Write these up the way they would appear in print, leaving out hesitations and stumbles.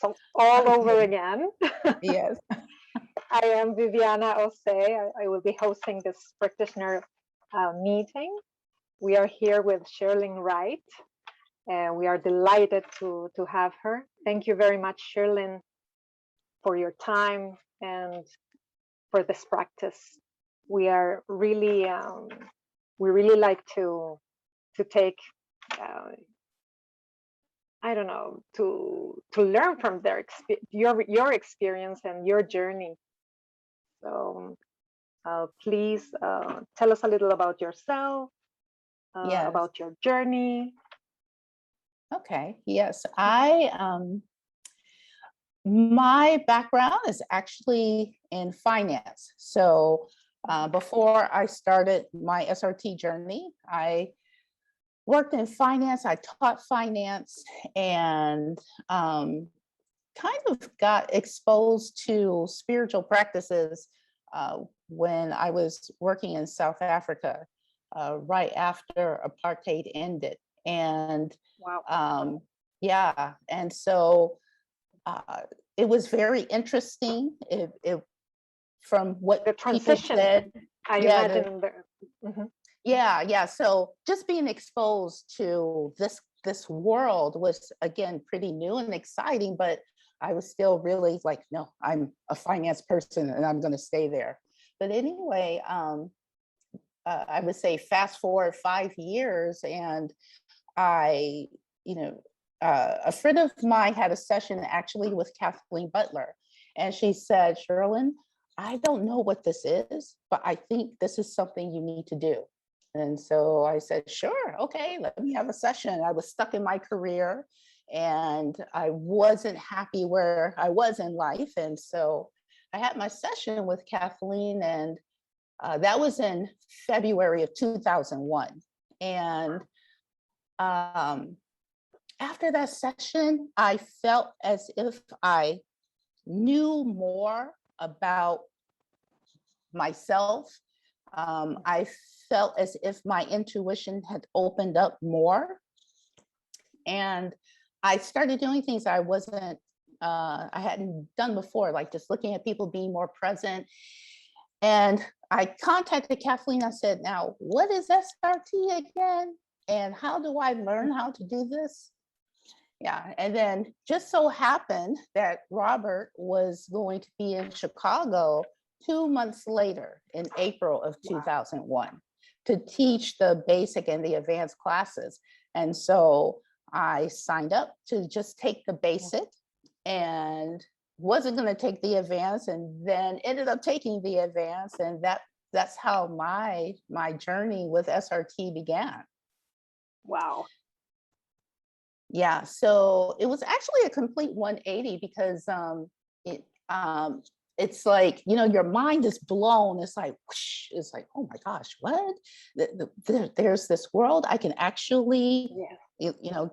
So all over Okay. again. Yes. I am Viviana Ose. I will be hosting this practitioner meeting. We are here with Shirlyn Wright, and we are delighted to have her. Thank you very much, Shirlyn, for your time and for this practice. We are really, we really like to take, I don't know, to learn from your experience and your journey. So please tell us a little about yourself, Yes. about your journey. Okay. Yes. My background is actually in finance. So before I started my SRT journey, I worked in finance. I taught finance and kind of got exposed to spiritual practices when I was working in South Africa right after apartheid ended. And Wow. yeah, and so it was very interesting. From what The people transition, said, I yeah, imagine. Mhm. yeah. So just being exposed to this world was again pretty new and exciting, but I was still really like, no, I'm a finance person and I'm going to stay there. But anyway, I would say fast forward 5 years, and I, you know, a friend of mine had a session actually with Kathleen Butler, and she said, Shirlyn, I don't know what this is, but I think this is something you need to do. And so I said, sure, okay, let me have a session. I was stuck in my career and I wasn't happy where I was in life. And so I had my session with Kathleen, and that was in February of 2001. And after that session, I felt as if I knew more about myself. I felt as if my intuition had opened up more. And I started doing things I hadn't done before, like just looking at people, being more present. And I contacted Kathleen. I said, now, what is SRT again? And how do I learn how to do this? Yeah, and then just so happened that Robert was going to be in Chicago 2 months later in April of 2001 to teach the basic and the advanced classes. And so I signed up to just take the basic and wasn't going to take the advanced, and then ended up taking the advanced, and that's how my journey with SRT began. Wow. Yeah, so it was actually a complete 180 because it's like, your mind is blown. It's like, whoosh, it's like, oh my gosh, what? There's this world I can actually,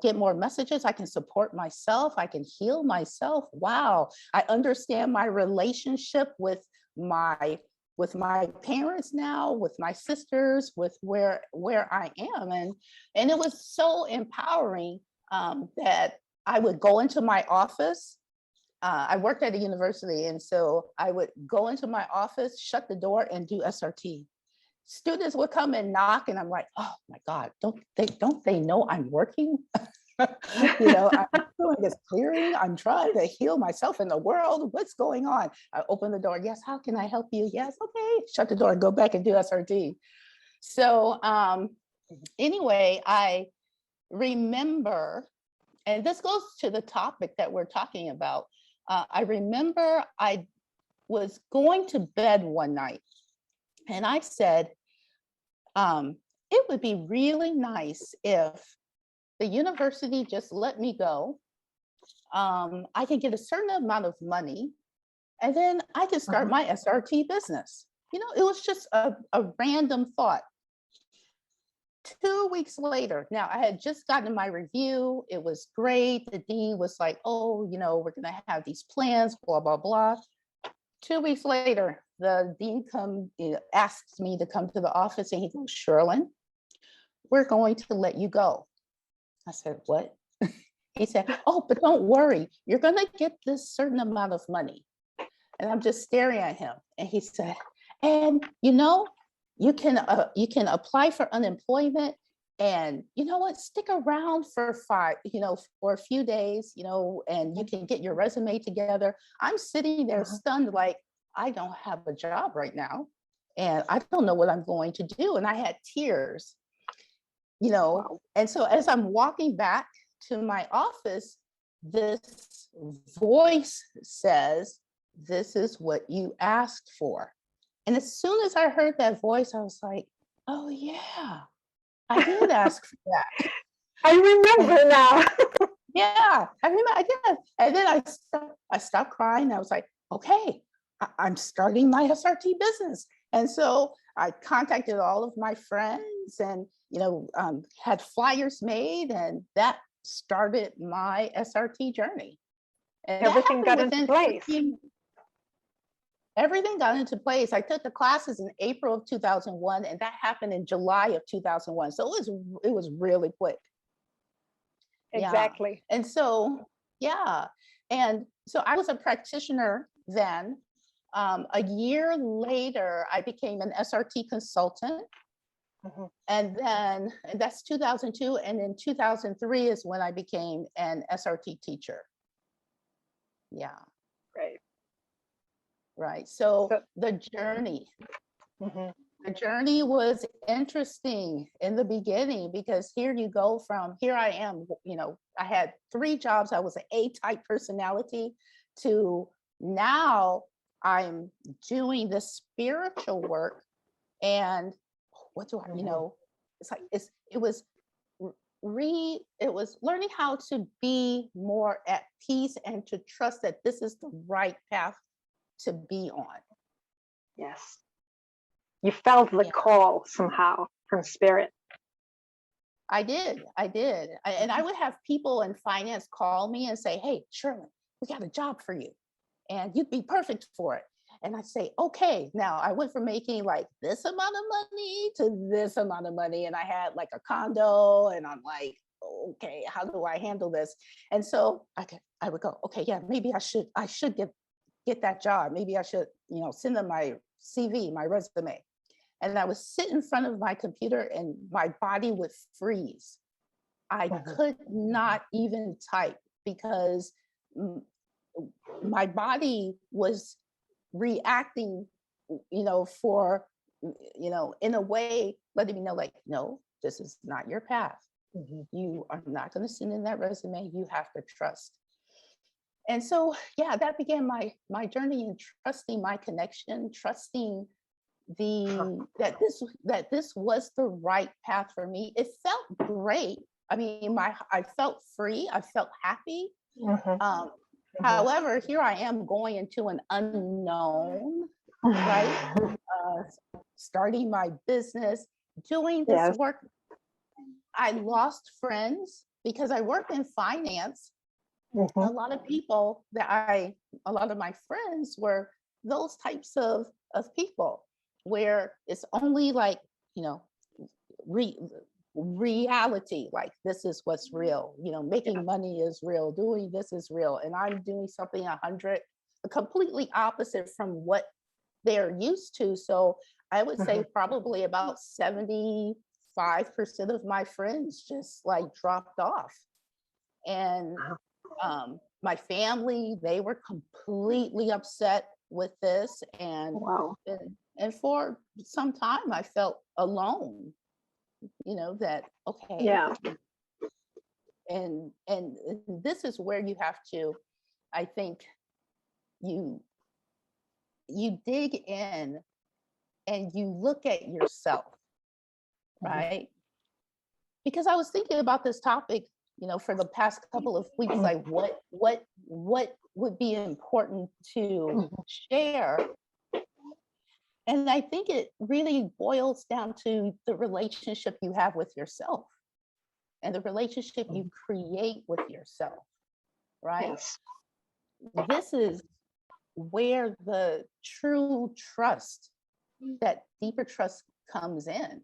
get more messages. I can support myself. I can heal myself. Wow, I understand my relationship with my parents now, with my sisters, with where I am, and it was so empowering. That I would go into my office. I worked at a university, and so I would go into my office, shut the door, and do SRT. Students would come and knock, and I'm like, oh my God, don't they know I'm working? I'm doing this clearing. I'm trying to heal myself in the world. What's going on? I open the door. Yes, how can I help you? Yes, okay. Shut the door and go back and do SRT. So anyway, I remember, and this goes to the topic that we're talking about. I remember I was going to bed one night and I said, it would be really nice if the university just let me go. I can get a certain amount of money and then I can start my SRT business. It was just a random thought. 2 weeks later, now I had just gotten my review. It was great. The dean was like, oh, we're going to have these plans, blah, blah, blah. 2 weeks later, the dean asks me to come to the office, and he goes, Shirlyn, we're going to let you go. I said, what? He said, oh, but don't worry, you're going to get this certain amount of money. And I'm just staring at him. And he said, and you know, you can apply for unemployment, and you know what, stick around for for a few days, and you can get your resume together. I'm sitting there stunned, like, I don't have a job right now, and I don't know what I'm going to do. And I had tears, Wow. And so as I'm walking back to my office, this voice says, this is what you asked for. And as soon as I heard that voice, I was like, oh yeah, I did ask for that. I remember now. Yeah, I remember I did. And then I stopped crying. I was like, okay, I'm starting my SRT business. And so I contacted all of my friends and, had flyers made, and that started my SRT journey. And Everything got into place. Everything got into place. I took the classes in April of 2001, and that happened in July of 2001. So it was really quick. Exactly. Yeah. And so, yeah. And so I was a practitioner then. A year later, I became an SRT consultant. And that's 2002. And in 2003 is when I became an SRT teacher. Yeah. Great. Right. So the journey. The journey was interesting in the beginning, because here I am, I had 3 jobs. I was an A-type personality, to now I'm doing this spiritual work. And what do I, it's like, it was learning how to be more at peace and to trust that this is the right path to be on. Yes. You felt the call somehow from spirit. I did. And I would have people in finance call me and say, hey, Shirlyn, we got a job for you and you'd be perfect for it. And I'd say, okay. Now I went from making like this amount of money to this amount of money. And I had like a condo, and I'm like, okay, how do I handle this? And so I would go, okay, yeah, maybe I should get that job. Maybe I should, send them my CV, my resume. And I would sit in front of my computer and my body would freeze. I could not even type, because my body was reacting, in a way, letting me know, like, no, this is not your path. You are not going to send in that resume. You have to trust. And so, yeah, that began my journey in trusting my connection, trusting that this was the right path for me. It felt great. I mean, I felt free. I felt happy. However, here I am going into an unknown, right? Starting my business, doing this work. I lost friends because I worked in finance. A lot of people a lot of my friends were those types of people, where it's only like, reality, like this is what's real, making money is real, doing this is real. And I'm doing something completely opposite from what they're used to. So I would say probably about 75% of my friends just like dropped off. And my family, they were completely upset with this. And and for some time I felt alone, that, okay. Yeah. And this is where you have to, I think, you dig in and you look at yourself, right? Because I was thinking about this topic, for the past couple of weeks, like what would be important to share. And I think it really boils down to the relationship you have with yourself and the relationship you create with yourself, right? Yes. This is where the true trust, that deeper trust comes in,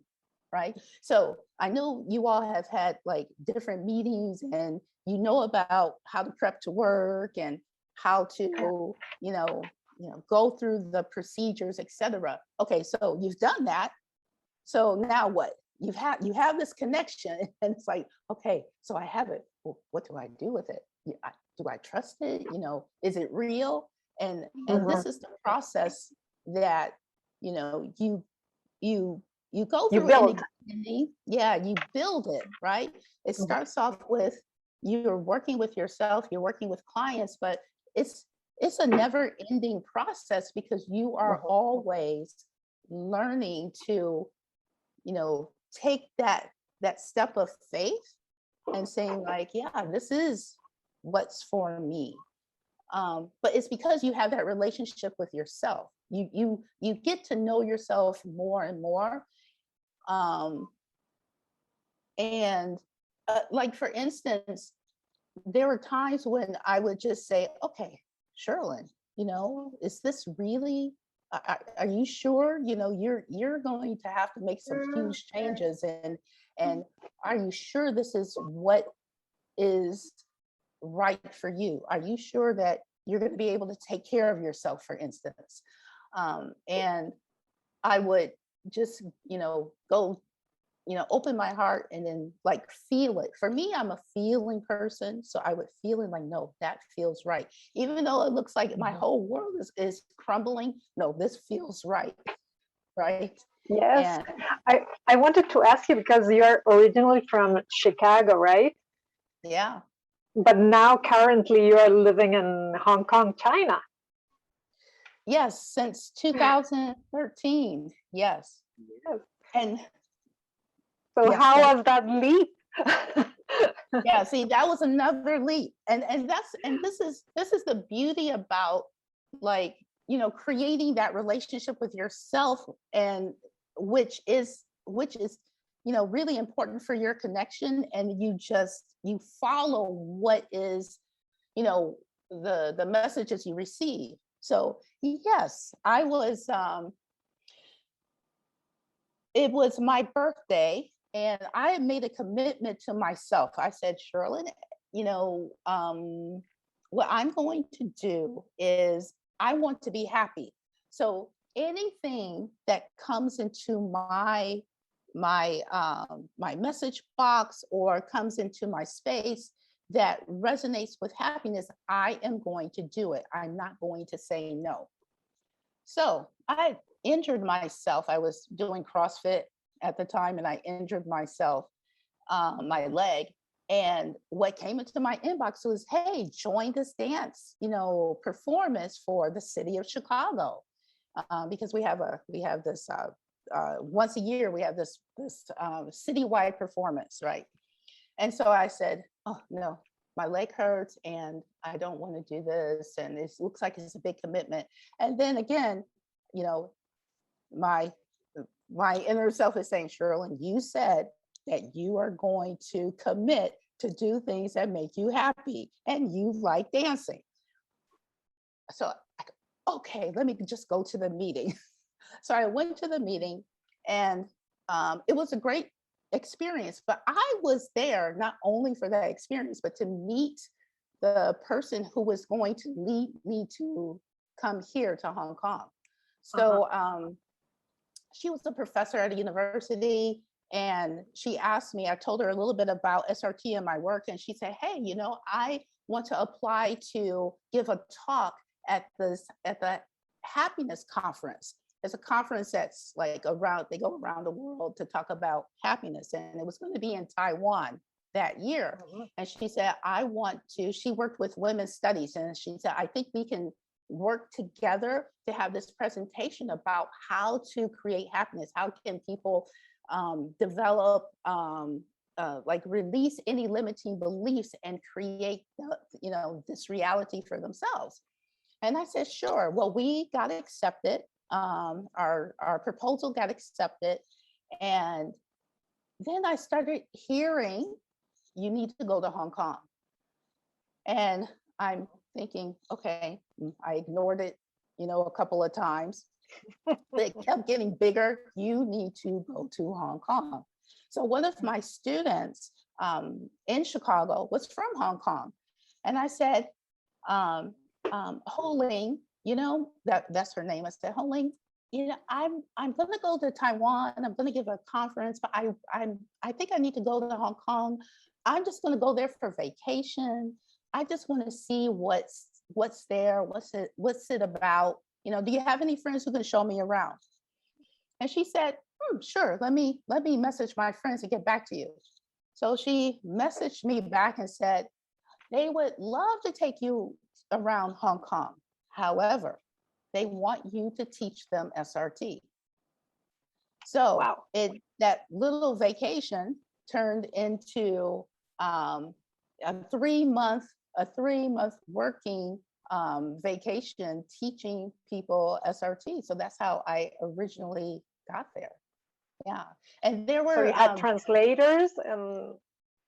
right? So I know you all have had like different meetings and you know about how to prep to work and how to, go through the procedures, etc. Okay, so you've done that. So now what? You have this connection, and it's like, okay, so I have it. Well, what do I do with it? Do I trust it? Is it real? And this is the process that you go You through in the build. beginning. Yeah, you build it, right? It starts off with you're working with yourself, you're working with clients, but it's a never-ending process because you are always learning to take that step of faith and saying like, yeah, this is what's for me. But it's because you have that relationship with yourself. You get to know yourself more and more. And like, for instance, there were times when I would just say, okay, Shirlyn, is this really, are you sure, you're going to have to make some huge changes, and are you sure this is what is right for you? Are you sure that you're going to be able to take care of yourself, for instance? And I would just, go, open my heart and then like feel it. For me, I'm a feeling person. So I would feel it like, no, that feels right. Even though it looks like my whole world is crumbling. No, this feels right. Right. Yes. And I wanted to ask you, because you're originally from Chicago, right? yeah. But now currently you are living in Hong Kong, China. Yes, since 2013. Yes. Yes. And So yes, how was that leap? yeah, see, that was another leap. And this is the beauty about, like, creating that relationship with yourself, and which is really important for your connection. And you follow what is, the messages you receive. So yes, I was it was my birthday, and I had made a commitment to myself. I said, Shirlyn, what I'm going to do is I want to be happy. So anything that comes into my message box or comes into my space that resonates with happiness, I am going to do it. I'm not going to say no. So I injured myself. I was doing CrossFit at the time, and I injured myself, my leg. And what came into my inbox was, hey, join this dance, performance for the city of Chicago. Because we have this, once a year, we have this citywide performance, right? And so I said, oh, no, my leg hurts and I don't want to do this. And it looks like it's a big commitment. And then again, my inner self is saying, Shirlyn, you said that you are going to commit to do things that make you happy and you like dancing. So, okay, let me just go to the meeting. So I went to the meeting, and it was a great experience, but I was there not only for that experience, but to meet the person who was going to lead me to come here to Hong Kong. So she was a professor at a university, and she asked me, I told her a little bit about SRT and my work, and she said, hey, I want to apply to give a talk at the happiness conference. It's a conference that's like they go around the world to talk about happiness, and it was going to be in Taiwan that year. And she said, she worked with women's studies, and she said, I think we can work together to have this presentation about how to create happiness. How can people develop, like release any limiting beliefs and create, this reality for themselves. And I said, sure. Well, we got accepted. Our proposal got accepted. And then I started hearing, you need to go to Hong Kong. And I'm thinking, okay, I ignored it, a couple of times. It kept getting bigger. You need to go to Hong Kong. So one of my students in Chicago was from Hong Kong. And I said, Ho Ling, you know, that's her name. I said, Ho Ling, you know, I'm gonna go to Taiwan. I'm gonna give a conference, but I think I need to go to Hong Kong. I'm just gonna go there for vacation. I just want to see what's there, what's it about. You know, do you have any friends who can show me around? And she said, sure, let me message my friends and get back to you. So she messaged me back and said, they would love to take you around Hong Kong. However, they want you to teach them SRT. So Wow. That little vacation turned into a 3-month working vacation teaching people SRT. So that's how I originally got there. Yeah. And there were— So you had translators and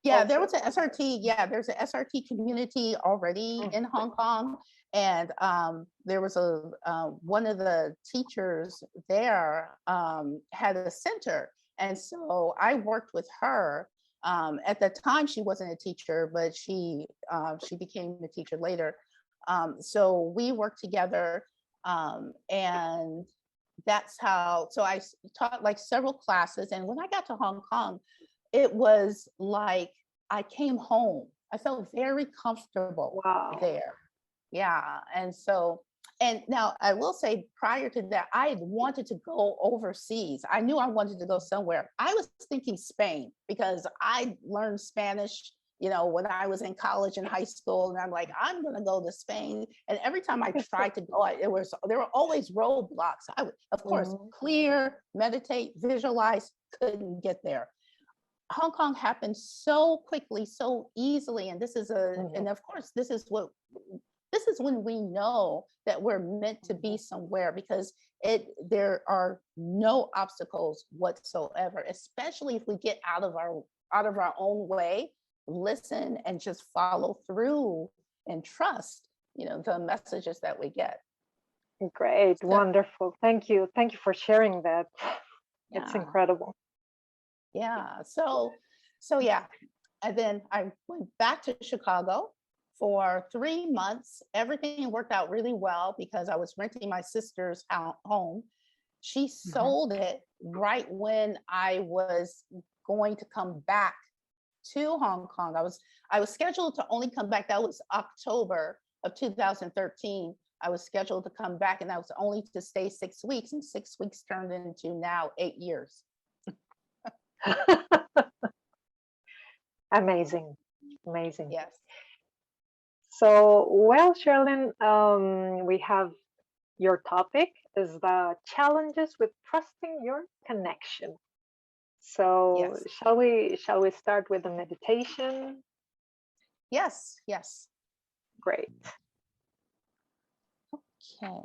yeah, also— there was an SRT. Yeah, there's an SRT community already in Hong Kong. And there was one of the teachers there had a center. And so I worked with her. At the time, she wasn't a teacher, but she became a teacher later. So we worked together, and that's how, so I taught like several classes. And when I got to Hong Kong, it was like I came home. I felt very comfortable there. Yeah. And so, and now I will say, prior to that, I had wanted to go overseas. I knew I wanted to go somewhere. I was thinking Spain because I learned Spanish, you know, when I was in college and high school. And I'm like, I'm going to go to Spain. And every time I tried to go, there were always roadblocks. I would, of course, clear, meditate, visualize, couldn't get there. Hong Kong happened so quickly, so easily. And this is and of course, this is when we know that we're meant to be somewhere, because there are no obstacles whatsoever, especially if we get out of our own way, listen, and just follow through and trust, you know, the messages that we get. Great, wonderful. Thank you for sharing that. Yeah. It's incredible. Yeah. So yeah. And then I went back to Chicago for 3 months. Everything worked out really well because I was renting my sister's home. She sold it right when I was going to come back to Hong Kong. I was scheduled to only come back. That was October of 2013. I was scheduled to come back, and that was only to stay 6 weeks, and 6 weeks turned into now 8 years. Amazing. Yes. So, well, Shirlyn, we have your topic is the challenges with trusting your connection. So, yes. shall we start with the meditation? Yes. Great. Okay.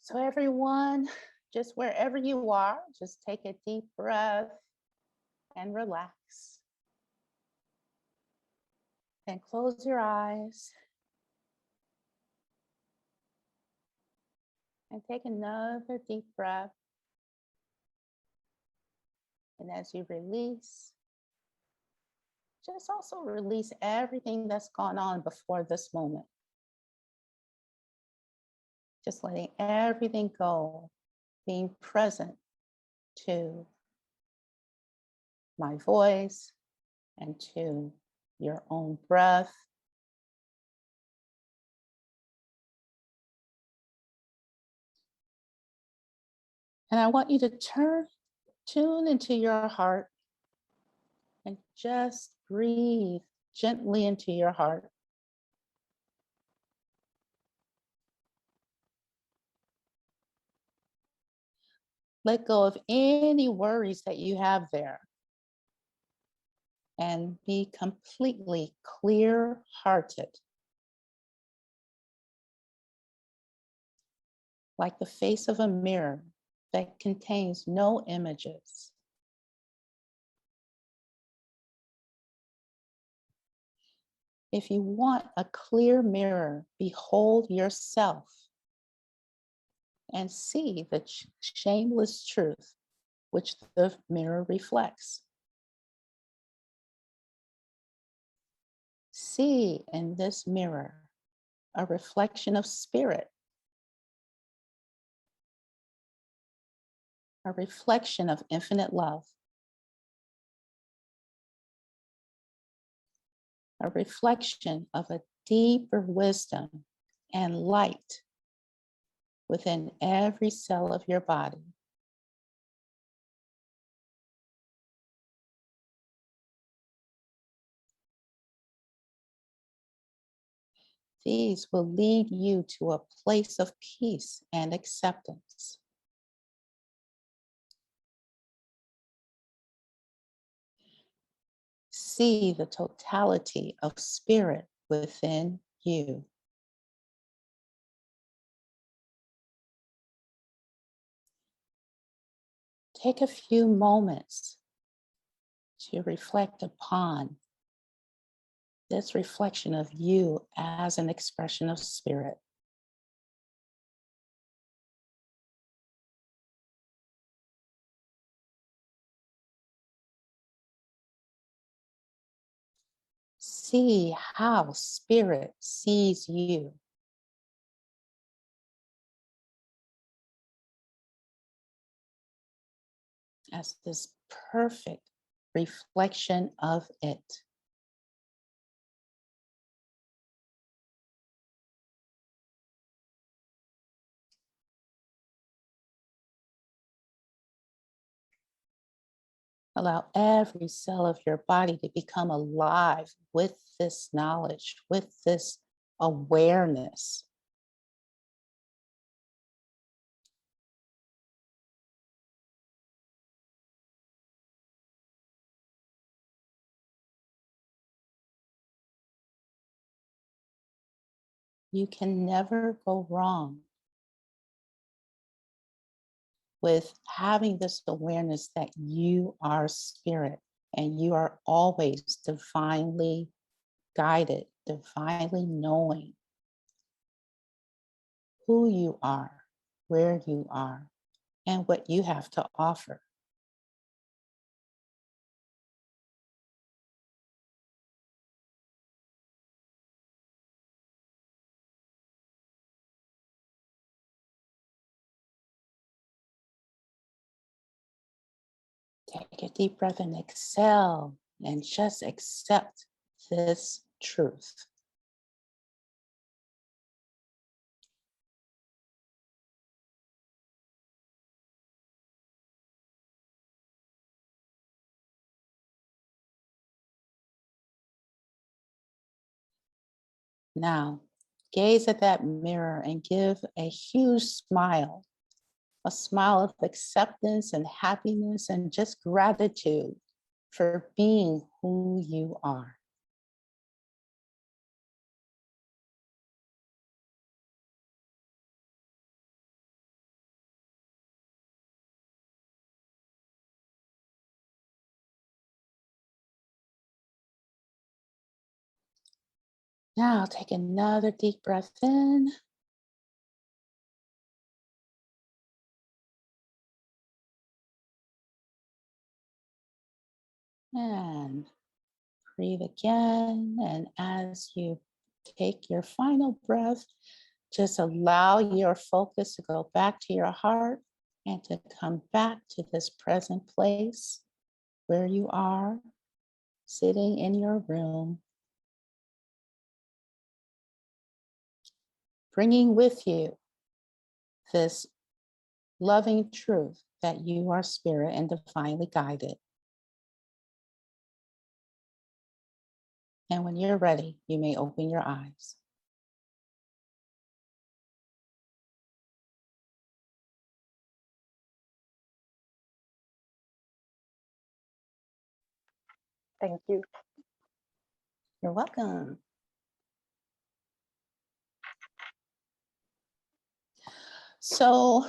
So everyone, just wherever you are, just take a deep breath and relax. And close your eyes. And take another deep breath. And as you release, just also release everything that's gone on before this moment. Just letting everything go, being present to my voice and to your own breath. And I want you to tune into your heart and just breathe gently into your heart. Let go of any worries that you have there and be completely clear-hearted. Like the face of a mirror that contains no images. If you want a clear mirror, behold yourself and see the shameless truth which the mirror reflects. See in this mirror a reflection of spirit, a reflection of infinite love, a reflection of a deeper wisdom and light within every cell of your body. These will lead you to a place of peace and acceptance. See the totality of spirit within you. Take a few moments to reflect upon this reflection of you as an expression of spirit. See how spirit sees you. As this perfect reflection of it. Allow every cell of your body to become alive with this knowledge, with this awareness. You can never go wrong with having this awareness that you are spirit and you are always divinely guided, divinely knowing who you are, where you are, and what you have to offer. Take a deep breath and exhale and just accept this truth. Now, gaze at that mirror and give a huge smile, a smile of acceptance and happiness and just gratitude for being who you are. Now, take another deep breath in. And breathe again. And as you take your final breath, just allow your focus to go back to your heart and to come back to this present place where you are, sitting in your room, bringing with you this loving truth that you are spirit and divinely guided. And when you're ready, you may open your eyes. Thank you. You're welcome. So,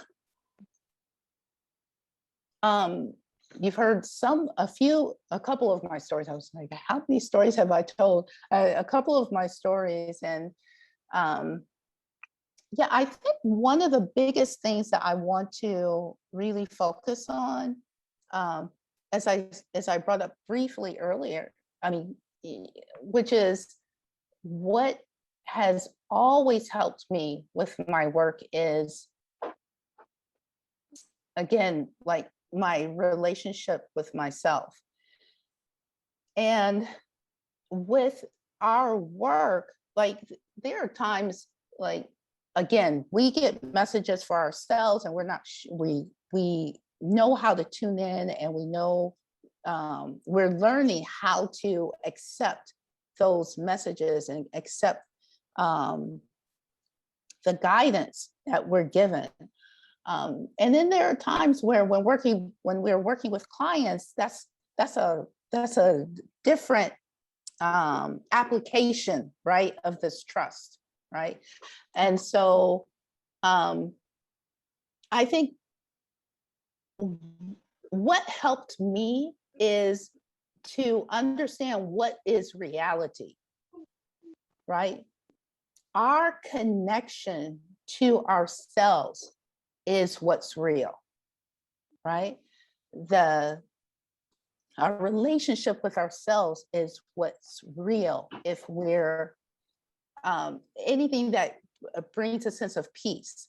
you've heard a couple of my stories. I was like, how many stories have I told? A couple of my stories. And yeah, I think one of the biggest things that I want to really focus on, as I brought up briefly earlier, I mean, which is what has always helped me with my work is, again, like my relationship with myself. And with our work, like there are times, like, again, we get messages for ourselves and we're not, we know how to tune in, and we know, we're learning how to accept those messages and accept the guidance that we're given. And then there are times where when we're working with clients, that's a different application, right, of this trust, right? And so I think what helped me is to understand what is reality, right? Our connection to ourselves is what's real, right? Our relationship with ourselves is what's real. If we're anything that brings a sense of peace.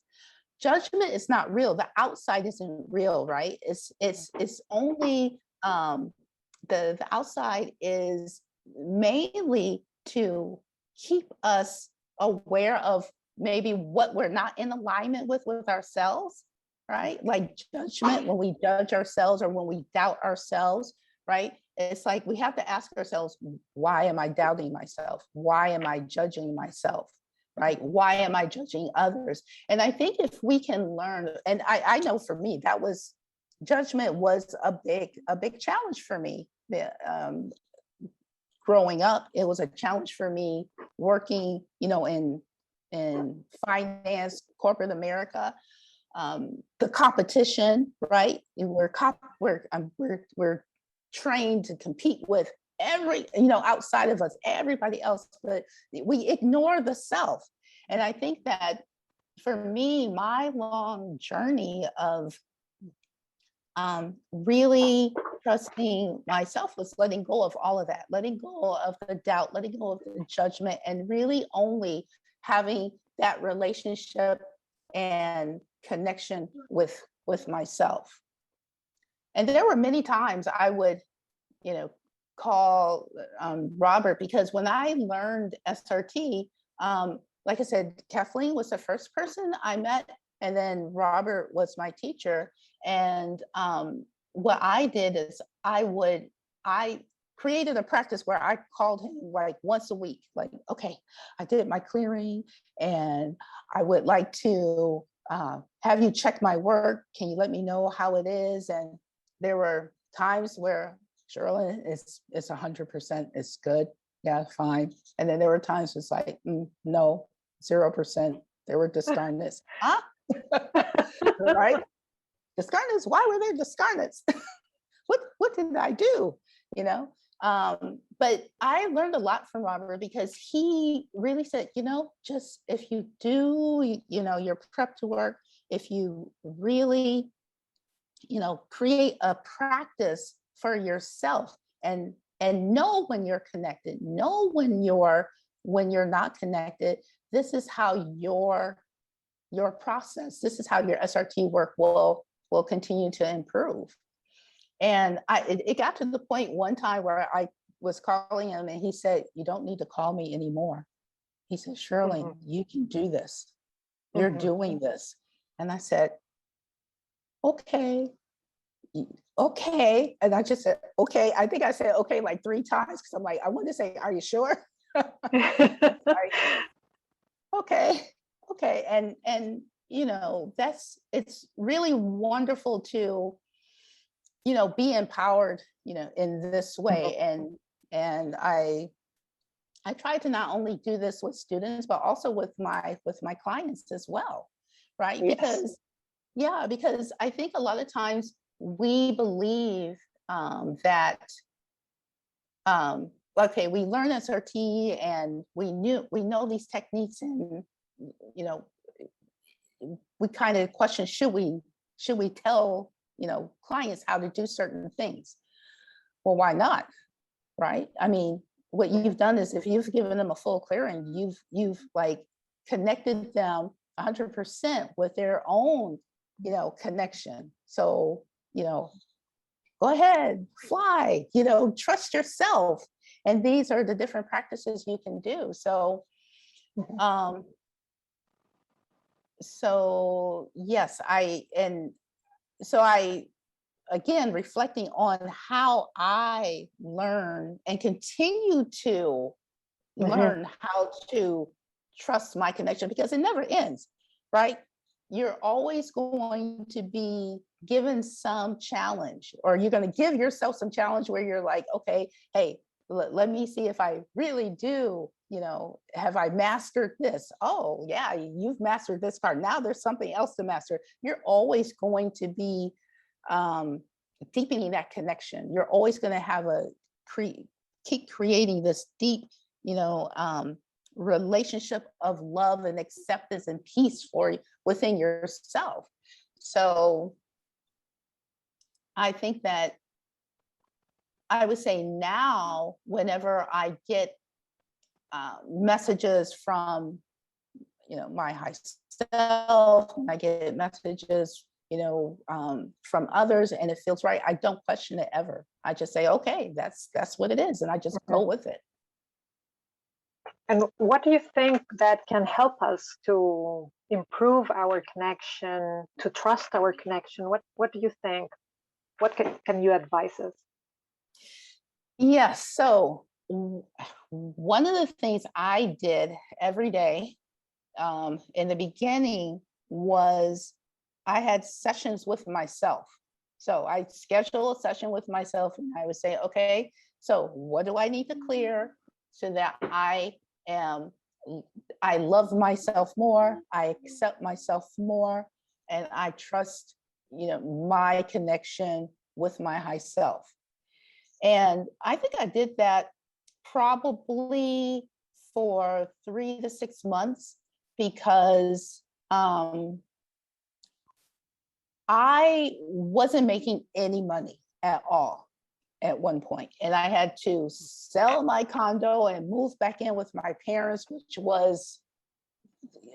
Judgment is not real. The outside isn't real, right? It's only the outside is mainly to keep us aware of maybe what we're not in alignment with ourselves, right? Like judgment, when we judge ourselves or when we doubt ourselves, right? It's like we have to ask ourselves, why am I doubting myself? Why am I judging myself? Right? Why am I judging others? And I think if we can learn, and I know for me, that was, judgment was a big challenge for me. Growing up, it was a challenge for me working, in finance, corporate America. The competition, right? We're trained to compete with outside of us, everybody else, but we ignore the self. And I think that for me, my long journey of really trusting myself was letting go of all of that, letting go of the doubt, letting go of the judgment, and really only having that relationship and connection with myself. And there were many times I would, call Robert, because when I learned SRT, like I said, Kathleen was the first person I met, and then Robert was my teacher. And what I did is I created a practice where I called him like once a week, like, okay, I did my clearing and I would like to have you check my work. Can you let me know how it is? And there were times where, Shirlyn, it's 100%, it's good. Yeah, fine. And then there were times it's like, no, 0%. There were discarnates. Huh? Right? Discarnates, why were there discarnates? What did I do? But I learned a lot from Robert, because he really said, just if you do, your prep to work, if you really, create a practice for yourself and know when you're connected, know when you're not connected. This is how your process, this is how your SRT work will continue to improve. And it got to the point one time where I was calling him and he said, you don't need to call me anymore. He said, Shirley, you can do this. You're doing this. And I said, okay. And I just said, okay. I think I said, okay, like 3 times. Cause I'm like, I want to say, are you sure? Like, okay. And, it's really wonderful to, be empowered, in this way. And I try to not only do this with students, but also with my clients as well. Right. Yes. Because I think a lot of times we believe that, okay, we learn SRT and we know these techniques, and, we kind of question, should we tell, clients how to do certain things? Well, why not? Right? I mean, what you've done is, if you've given them a full clearing, you've like connected them 100% with their own, connection. So, go ahead, fly, trust yourself. And these are the different practices you can do. So, yes, again, reflecting on how I learn and continue to learn how to trust my connection, because it never ends, right? You're always going to be given some challenge, or you're going to give yourself some challenge where you're like, okay, hey, let me see if I really do, have I mastered this? Oh yeah, you've mastered this part. Now there's something else to master. You're always going to be deepening that connection. You're always going to have keep creating this deep, relationship of love and acceptance and peace within yourself. So I think that I would say now, whenever I get messages from, my high self, when I get messages, from others, and it feels right, I don't question it ever. I just say, okay, that's what it is, and I just go with it. And what do you think that can help us to improve our connection, to trust our connection? What do you think? What can you advise us? Yes. So one of the things I did every day in the beginning was I had sessions with myself. So I schedule a session with myself, and I would say, okay, so what do I need to clear so that I love myself more, I accept myself more, and I trust, my connection with my high self. And I think I did that probably for 3 to 6 months, because I wasn't making any money at all at one point. And I had to sell my condo and move back in with my parents, which was,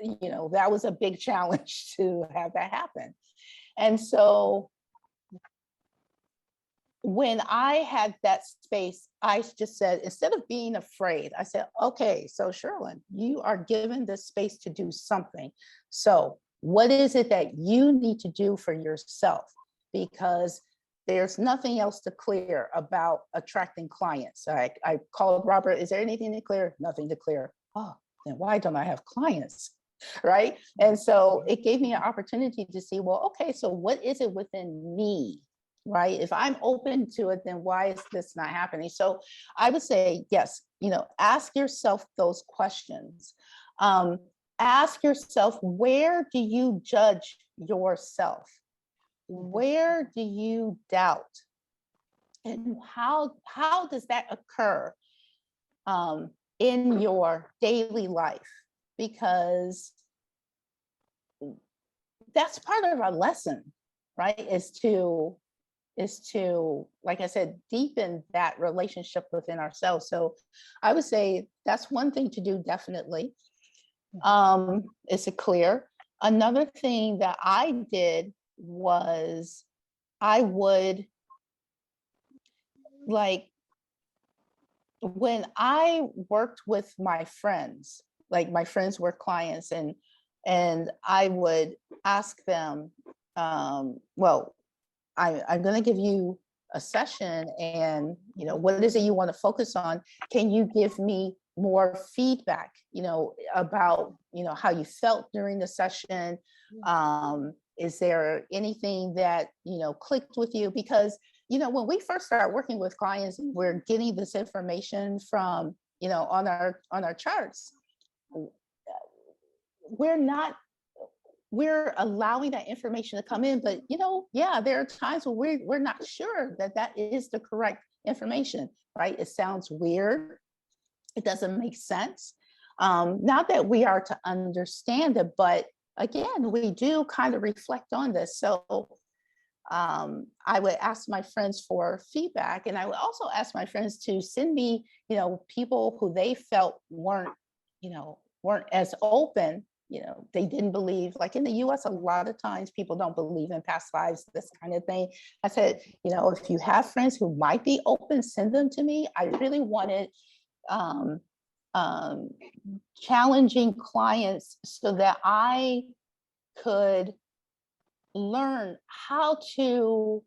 that was a big challenge to have that happen. And so when I had that space, I just said, instead of being afraid, I said, okay, so Shirlyn, you are given this space to do something. So what is it that you need to do for yourself? Because there's nothing else to clear about attracting clients. I called Robert, is there anything to clear? Nothing to clear. Oh, then why don't I have clients? Right? And so it gave me an opportunity to see, well, okay, so what is it within me? Right? If I'm open to it, then why is this not happening? So I would say, yes, ask yourself those questions. Ask yourself, where do you judge yourself? Where do you doubt? And how does that occur in your daily life? Because that's part of our lesson, right? Is to, like I said, deepen that relationship within ourselves. So I would say that's one thing to do, definitely. Is to clear. Another thing that I did was I would, like, when I worked with my friends, like my friends were clients, and I would ask them, well, I'm going to give you a session, and what is it you want to focus on? Can you give me more feedback, about, how you felt during the session? Is there anything that, clicked with you? Because, when we first start working with clients, we're getting this information from, on our charts. We're allowing that information to come in, but yeah, there are times where we're not sure that is the correct information, right? It sounds weird. It doesn't make sense. Not that we are to understand it, but again, we do kind of reflect on this. So I would ask my friends for feedback, and I would also ask my friends to send me, people who they felt weren't as open. They didn't believe, like in the US, a lot of times people don't believe in past lives, this kind of thing. I said, if you have friends who might be open, send them to me. I really wanted um, um, challenging clients so that I could learn how to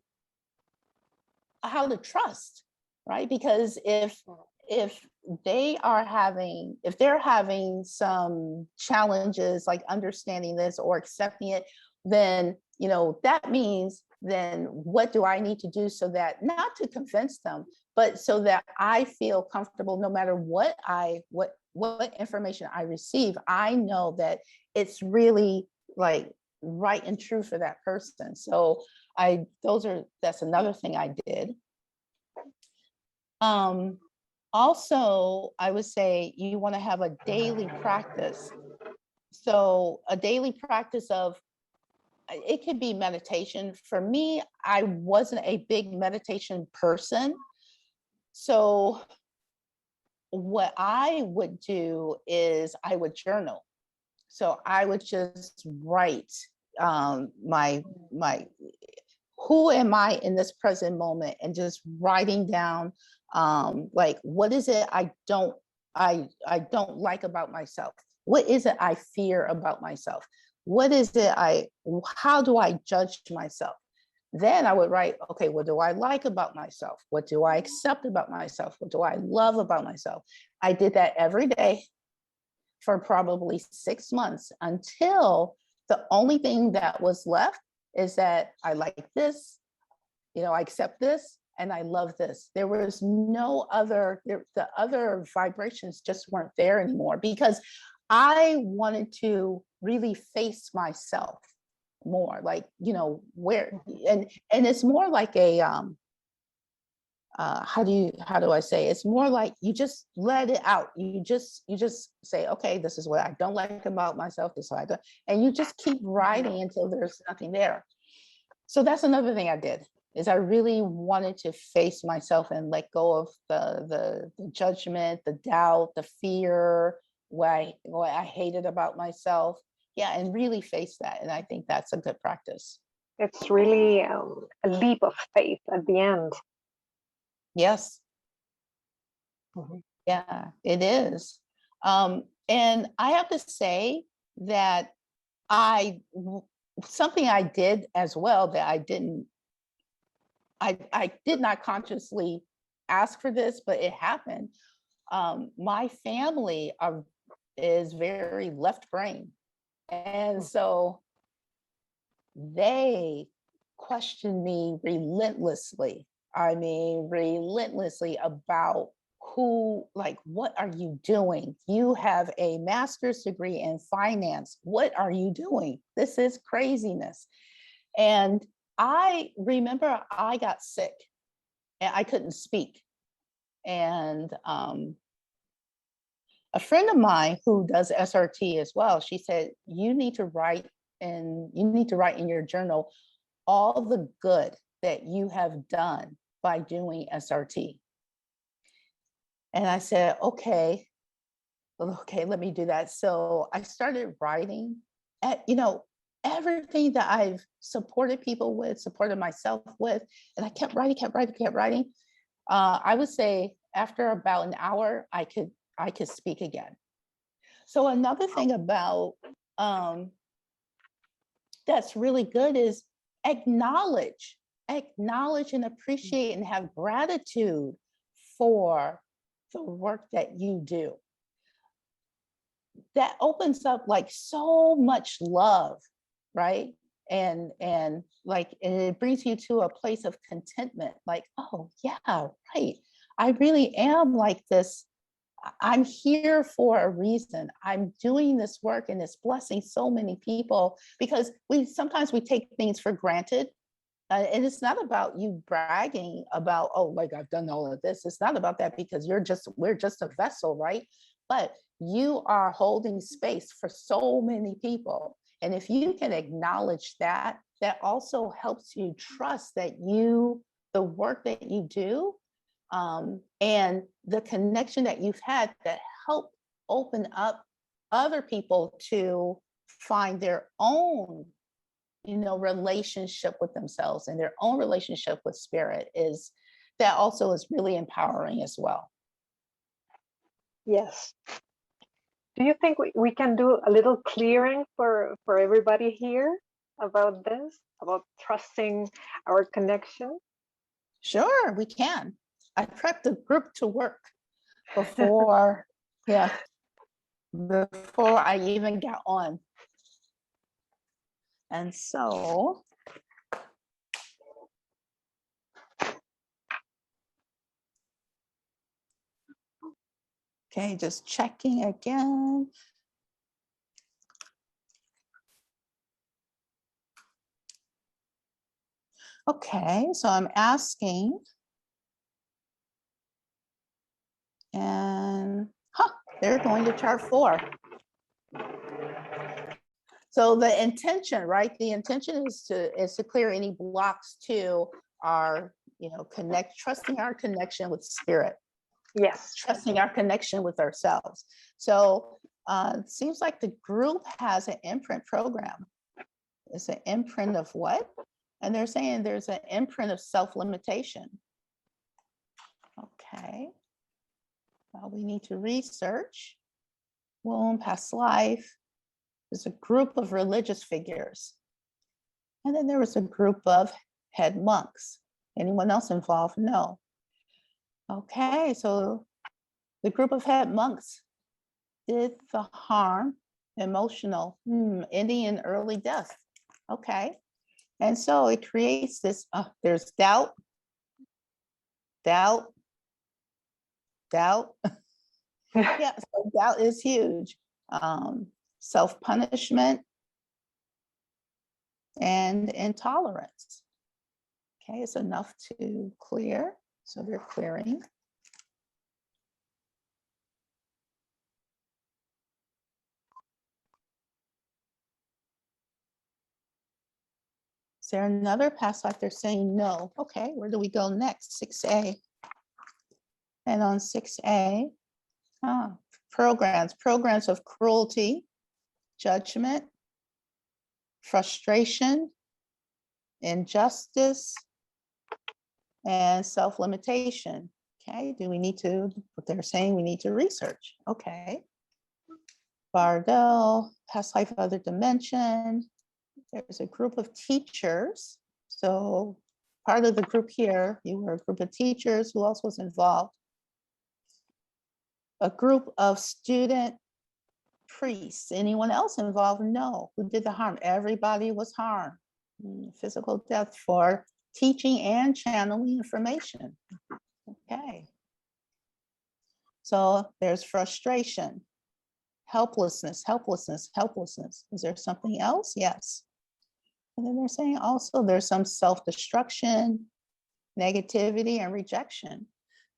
trust, right? Because if they're having some challenges like understanding this or accepting it, then that means, then what do I need to do so that, not to convince them, but so that I feel comfortable, no matter what information I receive, I know that it's really like right and true for that person. So that's another thing I did. Also, I would say you want to have a daily practice. So a daily practice of, it could be meditation. For me, I wasn't a big meditation person. So what I would do is I would journal. So I would just write my who am I in this present moment, and just writing down like, what is it I don't like about myself? What is it I fear about myself? What is it how do I judge myself? Then I would write, okay, what do I like about myself? What do I accept about myself? What do I love about myself? I did that every day for probably 6 months, until the only thing that was left is that I like this, I accept this, and I love this. There was no other, the other vibrations just weren't there anymore, because I wanted to really face myself more, like, where, and it's more like a, how do I say, it's more like you just let it out. You just say, okay, this is what I don't like about myself, this is what I do, and you just keep writing until there's nothing there. So that's another thing I did, is I really wanted to face myself and let go of the judgment, the doubt, the fear, what I hated about myself. Yeah, and really face that. And I think that's a good practice. It's really a leap of faith at the end. Yes. Mm-hmm. Yeah, it is. And I have to say that something I did as well, that I did not consciously ask for this, but it happened. My family is very left brain. And so they questioned me relentlessly. I mean, relentlessly about what are you doing? You have a master's degree in finance. What are you doing? This is craziness. And I remember I got sick and I couldn't speak. And a friend of mine who does SRT as well, she said, you need to write in your journal all the good that you have done by doing SRT. And I said, okay, let me do that. So I started writing everything that I've supported people with, supported myself with, and I kept writing. I would say after about an hour, I could speak again. So another thing about that's really good is acknowledge and appreciate and have gratitude for the work that you do. That opens up like so much love, right? And it brings you to a place of contentment, like, oh yeah, right, I really am like this. I'm here for a reason. I'm doing this work and it's blessing so many people, because sometimes we take things for granted. And it's not about you bragging about, oh, like I've done all of this. It's not about that, because we're just a vessel, right? But you are holding space for so many people. And if you can acknowledge that, that also helps you trust that the work that you do, and the connection that you've had that help open up other people to find their own, relationship with themselves and their own relationship with spirit, that also is really empowering as well. Yes. Do you think we can do a little clearing for everybody here about this, about trusting our connection? Sure, we can. I prepped the group to work before, before I even got on. And so, okay, just checking again. Okay, so I'm asking, and they're going to chart 4. So the intention, right? The intention is to clear any blocks to our, trusting our connection with spirit. Yes. Trusting our connection with ourselves. So it seems like the group has an imprint program. It's an imprint of what? And they're saying there's an imprint of self-limitation. Okay. Well, we need to research. Womb, past life. There's a group of religious figures. And then there was a group of head monks. Anyone else involved? No. Okay, so the group of head monks did the harm, emotional, ending in early death. Okay. And so it creates this, there's doubt. Yeah, so doubt is huge. Self-punishment and intolerance. Okay, it's enough to clear. So they're clearing. Is there another past life? They're saying no. Okay, where do we go next? 6A. And on 6A, programs of cruelty, judgment, frustration, injustice, and self-limitation. Okay, they're saying we need to research. Okay. Bardell, past life, other dimension. There's a group of teachers. So part of the group here, you were a group of teachers. Who else was involved? A group of student priests. Anyone else involved? No. Who did the harm? Everybody was harmed. Physical death for teaching and channeling information. Okay. So there's frustration, helplessness. Is there something else? Yes. And then they're saying also there's some self-destruction, negativity, and rejection.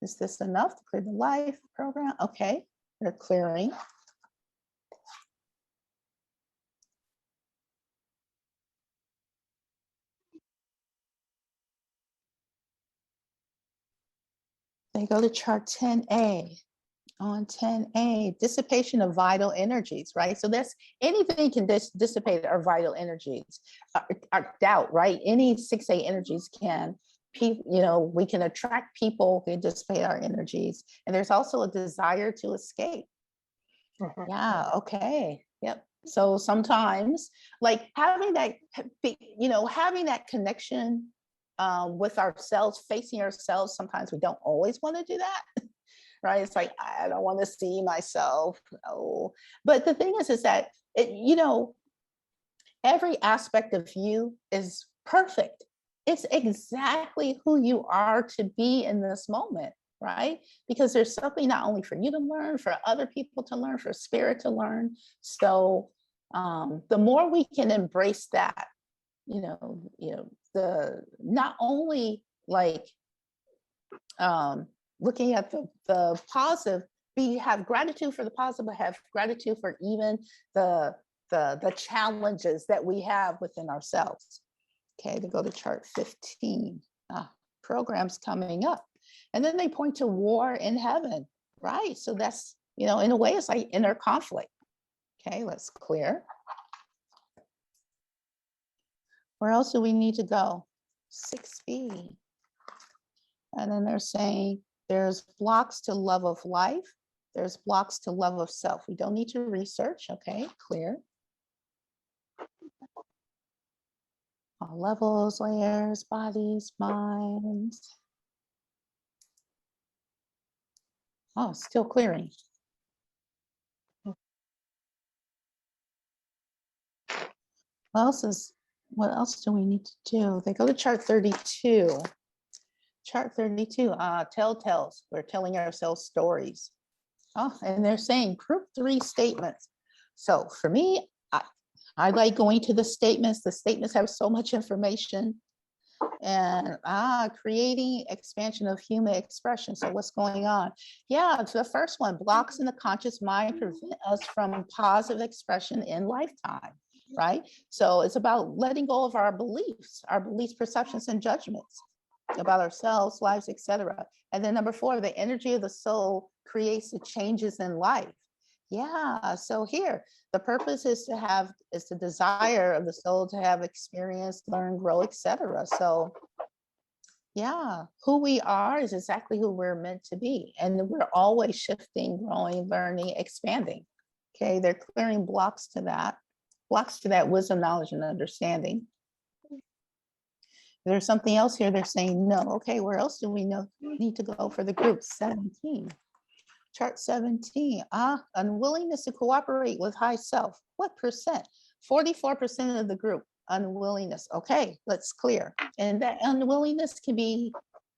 Is this enough to clear the life program? Okay, they're clearing. They go to chart 10A. On 10A, dissipation of vital energies, right? So that's anything can dissipate our vital energies, our doubt, right? Any 6A energies can, we can attract people who dissipate our energies. And there's also a desire to escape. Mm-hmm. Yeah, okay, yep. So sometimes like having that connection with ourselves, facing ourselves, sometimes we don't always want to do that. Right? It's like, I don't want to see myself. No. But the thing is that, every aspect of you is perfect. It's exactly who you are to be in this moment, right? Because there's something not only for you to learn, for other people to learn, for spirit to learn. So the more we can embrace that, the not only like, looking at the positive, we have gratitude for the positive, but have gratitude for even the the challenges that we have within ourselves. Okay, to go to chart 15, programs coming up. And then they point to war in heaven, right? So that's, in a way, it's like inner conflict. Okay, let's clear. Where else do we need to go? 6B. And then they're saying there's blocks to love of life. There's blocks to love of self. We don't need to research. Okay, clear. All levels, layers, bodies, minds. Oh, still clearing. What else do we need to do? They go to chart 32. Chart 32, telltales. We're telling ourselves stories. Oh, and they're saying group 3 statements. So for me, I like going to the statements. The statements have so much information. And creating expansion of human expression. So what's going on? Yeah, it's the first one. Blocks in the conscious mind prevent us from positive expression in lifetime, right? So it's about letting go of our beliefs, perceptions, and judgments about ourselves, lives, etc. And then number 4, the energy of the soul creates the changes in life. Yeah, so here, the purpose is the desire of the soul to have experience, learn, grow, etc. So yeah, who we are is exactly who we're meant to be. And we're always shifting, growing, learning, expanding. Okay, they're clearing blocks to that wisdom, knowledge, and understanding. There's something else here. They're saying no. Okay, where else do we need to go for the group? 17. Chart 17, unwillingness to cooperate with high self. What percent? 44% of the group, unwillingness. Okay, let's clear. And that unwillingness can be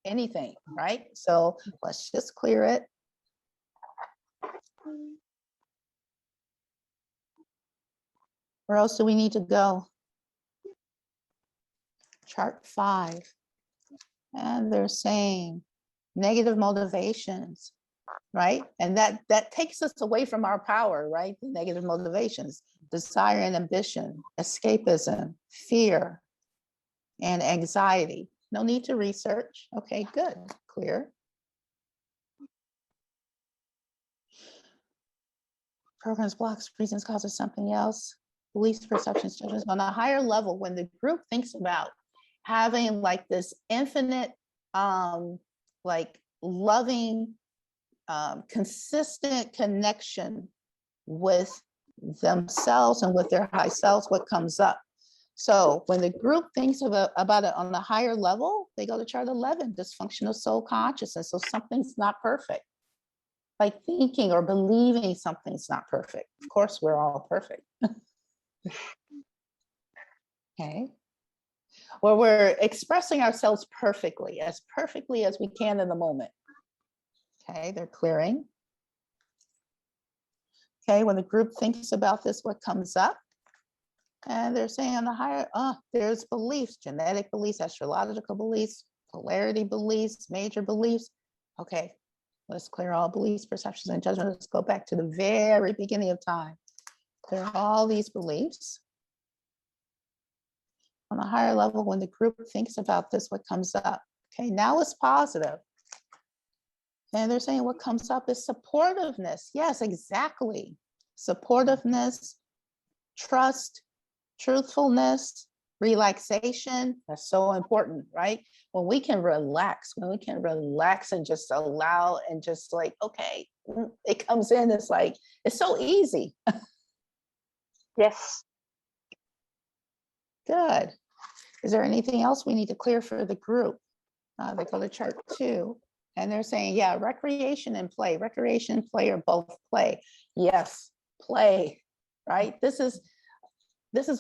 anything, right? So let's just clear it. Where else do we need to go? Chart 5. And they're saying negative motivations. Right? And that takes us away from our power, right? The negative motivations, desire and ambition, escapism, fear, and anxiety. No need to research. Okay, good, clear. Programs, blocks, reasons, causes, something else. Beliefs, perceptions, judgments. On a higher level, when the group thinks about having like this infinite, like loving, consistent connection with themselves and with their high selves, what comes up. So when the group thinks about it on a higher level, they go to chart 11, dysfunctional soul consciousness. So something's not perfect. Like thinking or believing something's not perfect. Of course, we're all perfect. Okay. Well, we're expressing ourselves perfectly as we can in the moment. Okay, they're clearing. Okay, when the group thinks about this, what comes up? And they're saying on the higher, there's beliefs, genetic beliefs, astrological beliefs, polarity beliefs, major beliefs. Okay, let's clear all beliefs, perceptions, and judgments. Let's go back to the very beginning of time. Clear all these beliefs. On a higher level, when the group thinks about this, what comes up? Okay, now it's positive. And they're saying what comes up is supportiveness. Yes, exactly. Supportiveness, trust, truthfulness, relaxation. That's so important, right? When we can relax and just allow and just like, okay, it comes in, it's like, it's so easy. Yes. Good. Is there anything else we need to clear for the group? They go to chart 2. And they're saying, yeah, recreation and play. Recreation and play are both play. Yes, play, right? This is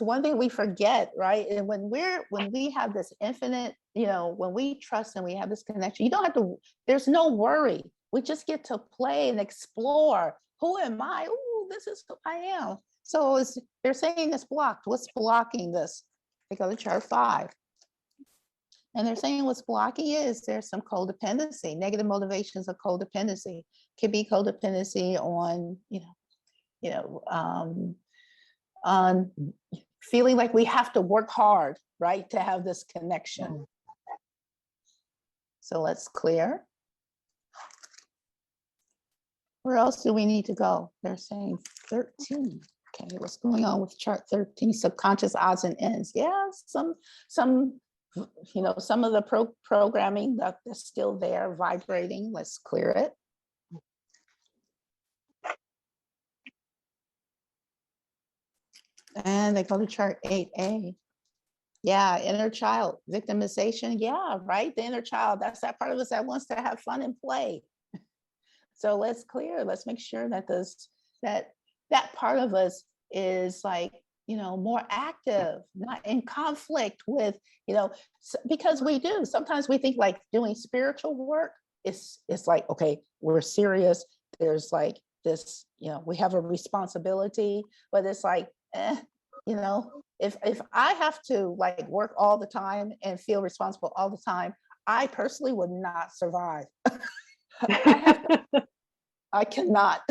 one thing we forget, right? And when we have this infinite, when we trust and we have this connection, you don't have to, there's no worry. We just get to play and explore. Who am I? Oh, this is who I am. So they're saying it's blocked. What's blocking this? They go to chart 5. And they're saying what's blocking is there's some codependency, negative motivations of codependency. Could be codependency on, feeling like we have to work hard, right, to have this connection. So let's clear. Where else do we need to go? They're saying 13. Okay, what's going on with chart 13? Subconscious odds and ends. Yeah, some you know, some of the programming that's still there vibrating. Let's clear it. And they go to chart 8A. Yeah, inner child victimization. Yeah, right. The inner child. That's that part of us that wants to have fun and play. So let's clear. Let's make sure that that part of us is like, you know, more active, not in conflict with, you know, because we do. Sometimes we think like doing spiritual work is like, okay, we're serious. There's like this, you know, we have a responsibility, but it's like, you know, if I have to like work all the time and feel responsible all the time, I personally would not survive. I cannot,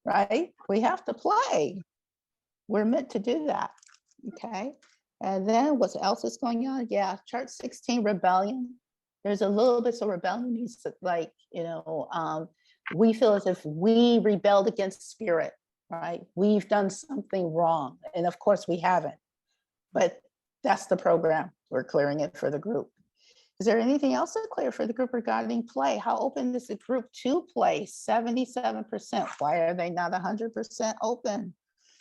right? We have to play. We're meant to do that, okay? And then what else is going on? Yeah, chart 16, rebellion. There's a little bit, so rebellion means like, you know, we feel as if we rebelled against spirit, right? We've done something wrong. And of course we haven't, but that's the program. We're clearing it for the group. Is there anything else to clear for the group regarding play? How open is the group to play? 77%. Why are they not 100% open?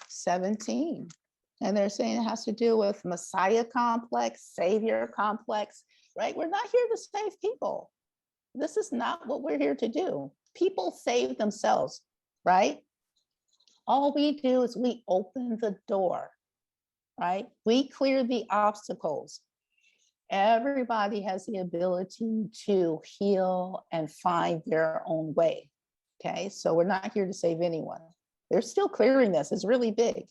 17. And they're saying it has to do with Messiah complex, Savior complex, right? We're not here to save people. This is not what we're here to do. People save themselves, right? All we do is we open the door, right? We clear the obstacles. Everybody has the ability to heal and find their own way. Okay, so we're not here to save anyone. They're still clearing this. It's really big.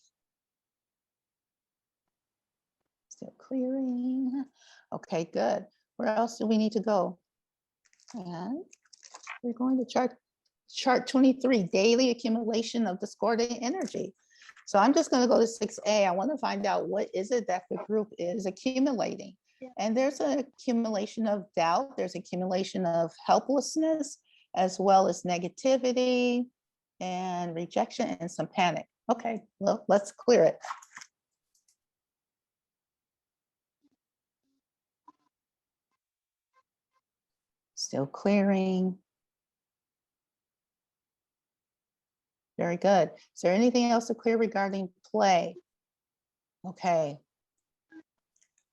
Still clearing. Okay, good. Where else do we need to go? And we're going to chart 23, daily accumulation of discordant energy. So I'm just going to go to 6A. I want to find out what is it that the group is accumulating. And there's an accumulation of doubt, there's accumulation of helplessness, as well as negativity and rejection and some panic. Okay, well, let's clear it. Still clearing. Very good. Is there anything else to clear regarding play? Okay.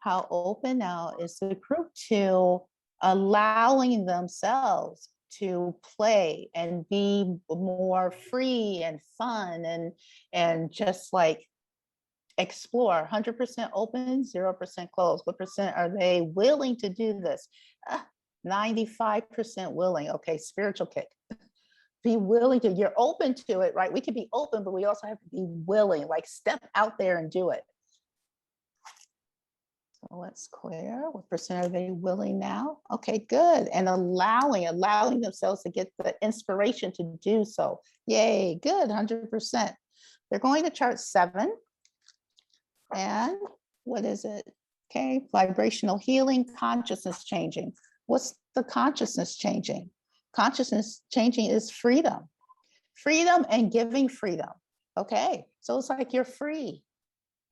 How open now is the group to allowing themselves to play and be more free and fun and just like explore. 100% open, 0% closed. What percent are they willing to do this? 95% willing. Okay, spiritual kick. Be willing to, you're open to it, right? We can be open, but we also have to be willing, like step out there and do it. So let's clear. What percent are they willing now? Okay, good. And allowing themselves to get the inspiration to do so. Yay, good, 100%. They're going to chart 7. And what is it? Okay, vibrational healing, consciousness changing. What's the consciousness changing? Consciousness changing is freedom. Freedom and giving freedom. Okay, so it's like you're free.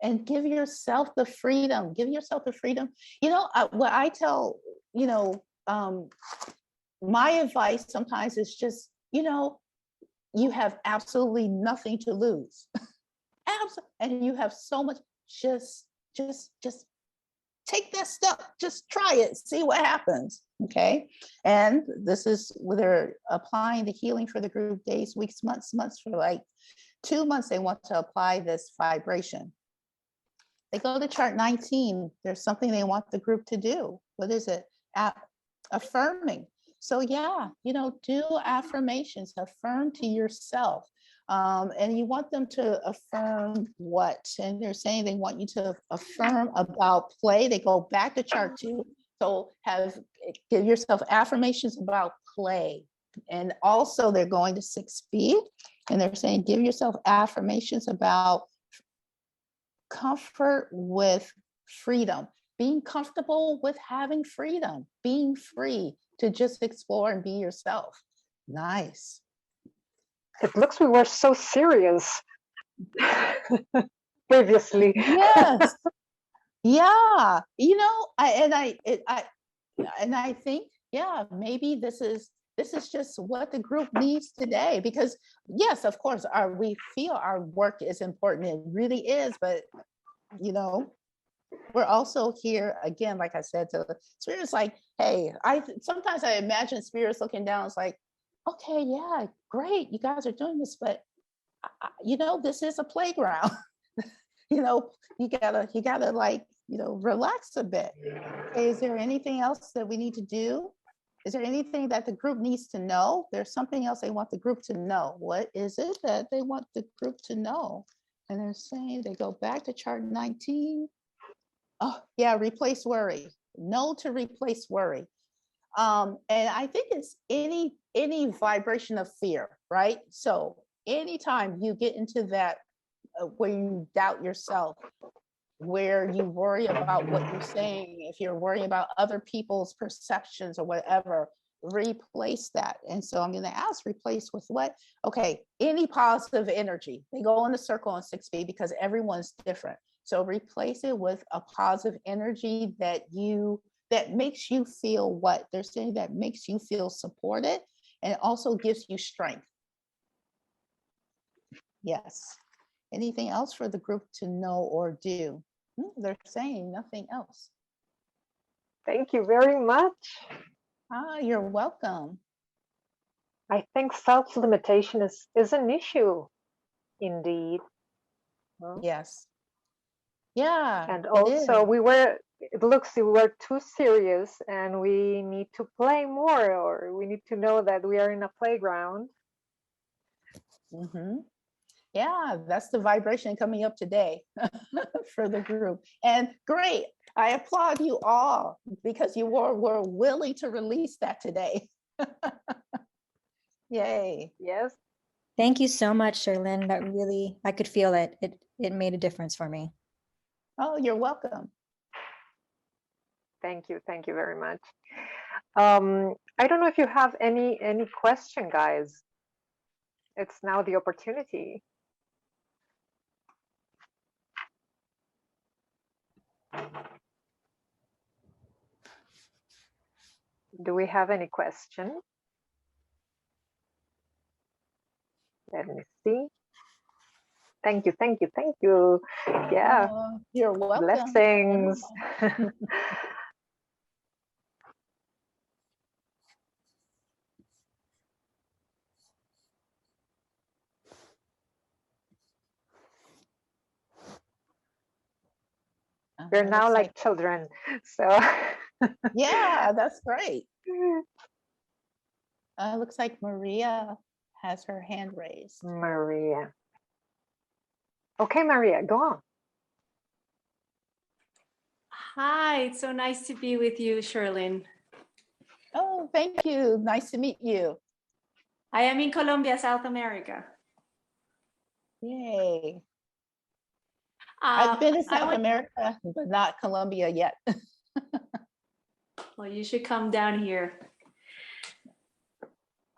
And give yourself the freedom. Give yourself the freedom. You know, what I tell, you know, my advice sometimes is just, you know, you have absolutely nothing to lose. And you have so much, just take that step. Just try it. See what happens. Okay. And this is where they're applying the healing for the group days, weeks, months for like 2 months. They want to apply this vibration. They go to chart 19. There's something they want the group to do. What is it? Affirming. So yeah, you know, do affirmations, affirm to yourself. And you want them to affirm what? And they're saying they want you to affirm about play. They go back to chart 2. So give yourself affirmations about play. And also they're going to 6B and they're saying, give yourself affirmations about comfort with freedom, being comfortable with having freedom, being free to just explore and be yourself. Nice. It looks we were so serious previously. Yes. Yeah. You know, I think, yeah, maybe this is just what the group needs today, because yes, of course, we feel our work is important. It really is, but you know, we're also here again, like I said, to spirits like, hey, sometimes I imagine spirits looking down, it's like, okay, yeah, great, you guys are doing this, but you know, this is a playground. You know, you gotta like, you know, relax a bit. Okay, is there anything else that we need to do? Is there anything that the group needs to know? There's something else they want the group to know. What is it that they want the group to know? And they're saying they go back to chart 19. Oh, yeah, replace worry. No to replace worry. And I think it's any vibration of fear, right? So anytime you get into that where you doubt yourself, where you worry about what you're saying, if you're worrying about other people's perceptions or whatever, replace that. And so I'm going to ask, replace with what? Okay, any positive energy. They go in a circle on 6B because everyone's different. So replace it with a positive energy that makes you feel what they're saying, that makes you feel supported and also gives you strength. Yes. Anything else for the group to know or do? They're saying nothing else. Thank you very much. You're welcome. I think self-limitation is an issue, indeed. Yes. Yeah. And also it looks we were too serious and we need to play more, or we need to know that we are in a playground. Mm-hmm. Yeah, that's the vibration coming up today for the group. And great. I applaud you all because you were willing to release that today. Yay. Yes. Thank you so much, Shirlyn. That really, I could feel it. It made a difference for me. Oh, you're welcome. Thank you very much. I don't know if you have any question, guys. It's now the opportunity. Do we have any question? Let me see. Thank you. Yeah. You're welcome. Blessings. We're now like children. So yeah, that's great. Looks like Maria has her hand raised. Maria. Okay, Maria, go on. Hi, it's so nice to be with you, Shirlyn. Oh, thank you. Nice to meet you. I am in Colombia, South America. Yay. I've been to South America, but not Colombia yet. Well, you should come down here.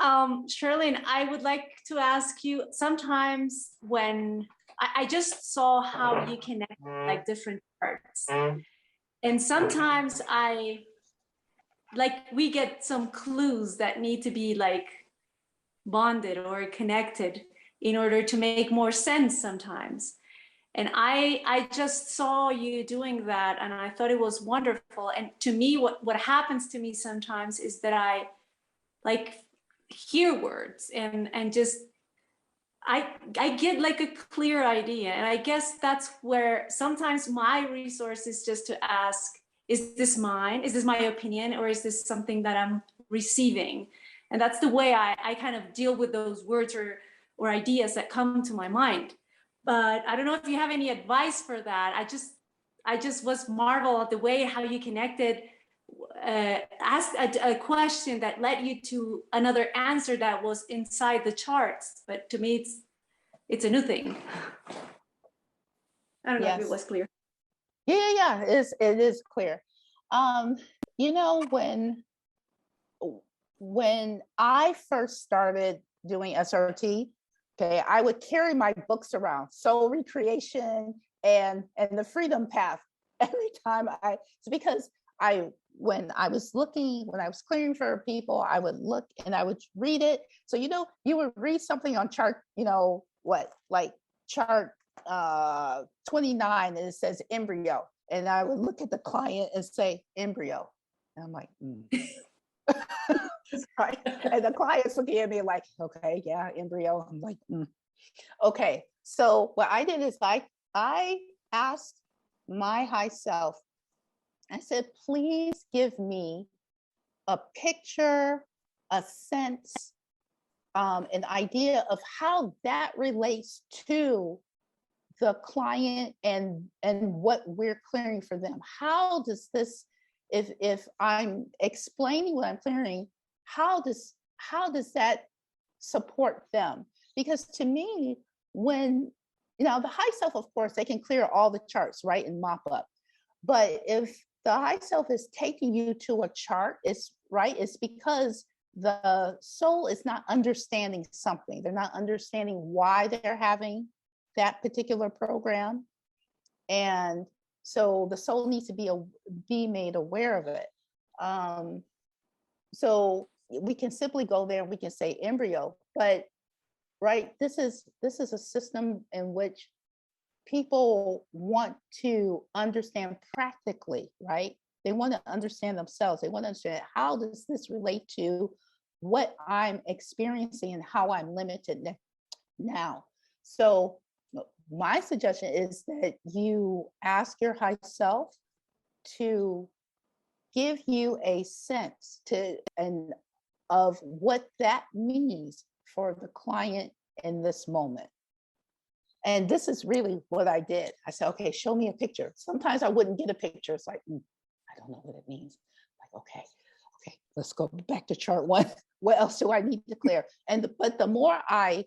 Shirlyn, I would like to ask you, sometimes when I just saw how you connect like different parts, and sometimes we get some clues that need to be like bonded or connected in order to make more sense sometimes. And I just saw you doing that, and I thought it was wonderful. And to me, what happens to me sometimes is that I like hear words and just I get like a clear idea. And I guess that's where sometimes my resource is just to ask, is this mine? Is this my opinion? Or is this something that I'm receiving? And that's the way I kind of deal with those words or ideas that come to my mind. But I don't know if you have any advice for that. I just was marveled at the way how you connected, asked a question that led you to another answer that was inside the charts. But to me, it's a new thing. I don't know if it Yes. was clear. Yeah, it is clear. You know, when I first started doing SRT, okay, I would carry my books around, Soul Recreation and the Freedom Path, every time it's because when I was clearing for people, I would look and I would read it. So, you know, you would read something on chart, you know, like chart 29, and it says embryo. And I would look at the client and say embryo. And I'm like, right. And the client's looking at me like, okay, yeah, embryo. I'm like, okay. So what I did is I asked my high self, I said, please give me a picture, a sense, an idea of how that relates to the client and what we're clearing for them. How does this, if I'm explaining what I'm clearing, how does that support them? Because to me, when, you know, the high self, of course, they can clear all the charts, right, and mop up. But if the high self is taking you to a chart, it's because the soul is not understanding something. They're not understanding why they're having that particular program. And so the soul needs to be made aware of it. So we can simply go there and we can say embryo, but right, this is a system in which people want to understand practically, right? They want to understand themselves. They want to understand, how does this relate to what I'm experiencing and how I'm limited now? So my suggestion is that you ask your high self to give you a sense of what that means for the client in this moment. And this is really what I did. I said, okay, show me a picture. Sometimes I wouldn't get a picture. It's like, I don't know what it means. Like, okay, let's go back to chart one. What else do I need to clear? But the more I